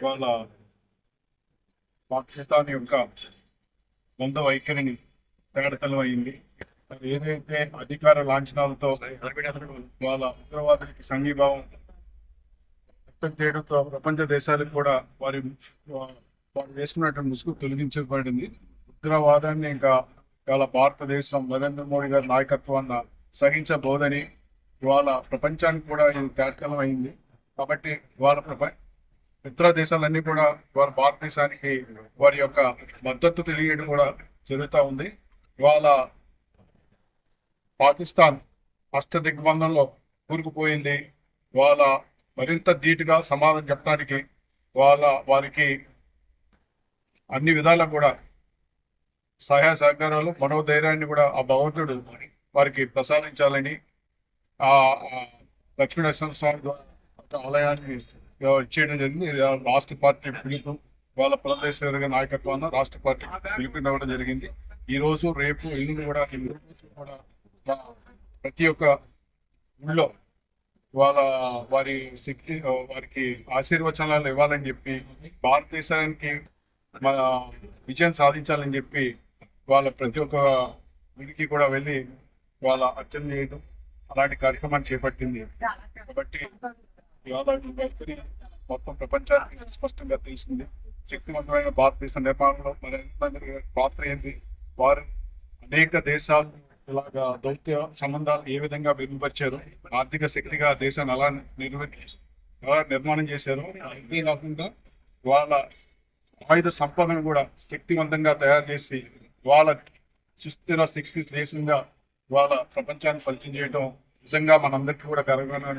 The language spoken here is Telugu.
ఇవాళ పాకిస్తాన్ యొక్క ముందు వైఖరిని తేడతలం అయింది. ఏదైతే అధికార లాంఛనాలతో వాళ్ళ ఉగ్రవాదులకి సంఘీభావం వ్యక్తం చేయడంతో ప్రపంచ దేశాలకు కూడా వారు వేసుకున్నటువంటి ముసుగు తొలగించబడింది. ఉగ్రవాదాన్ని ఇంకా ఇవాళ భారతదేశం నరేంద్ర మోడీ గారి నాయకత్వాన్ని సహించబోదని ఇవాళ ప్రపంచానికి కూడా ఇది తేటతలం అయింది. కాబట్టి వాళ్ళ ఇతర దేశాలన్నీ కూడా వారి భారతదేశానికి వారి యొక్క మద్దతు తెలియడం కూడా జరుగుతూ ఉంది. ఇవాళ పాకిస్తాన్ అష్టదిగ్బంధంలో కూరుకుపోయింది. వాళ్ళ మరింత ధీటుగా సమాధానం చెప్పడానికి వారికి అన్ని విధాలా కూడా సహాయ సహకారాలు మనోధైర్యాన్ని కూడా ఆ భగవంతుడు వారికి ప్రసాదించాలని ఆ లక్ష్మీనరసింహస్వామి ఆలయాన్ని ఇచ్చేయడం జరిగింది. రాష్ట్ర పార్టీ పిలుపు వాళ్ళ ప్రదేశ నాయకత్వాన్ని రాష్ట్ర పార్టీ పిలుపునివ్వడం జరిగింది. ఈ రోజు రేపు ఎల్లుండి కూడా ప్రతి ఒక్క ఊళ్ళో వారికి ఆశీర్వచనాలు ఇవ్వాలని చెప్పి భారతదేశానికి మన విజయం సాధించాలని చెప్పి వాళ్ళ ప్రతి ఒక్క ఊరికి కూడా వెళ్ళి వాళ్ళ అర్చన చేయడం అలాంటి కార్యక్రమాన్ని చేపట్టింది. కాబట్టి మొత్తం ప్రపంచానికి స్పష్టంగా తెలిసింది శక్తివంతమైన భారతదేశ నిర్మాణంలో మరి పాత్ర ఏంటి. వారు అనేక దేశాలు ఇలాగా దౌత్య సంబంధాలు ఏ విధంగా మెరుగుపరిచారు, ఆర్థిక శక్తిగా దేశాన్ని ఎలా నిర్మాణం చేశారు, అంతేకాకుండా వాళ్ళ ఆయుధ సంపదను కూడా శక్తివంతంగా తయారు చేసి వాళ్ళ సుస్థిర శక్తి దేశంగా వాళ్ళ ప్రపంచాన్ని పరిచయం చేయడం నిజంగా మనందరికీ కూడా గర్వంగా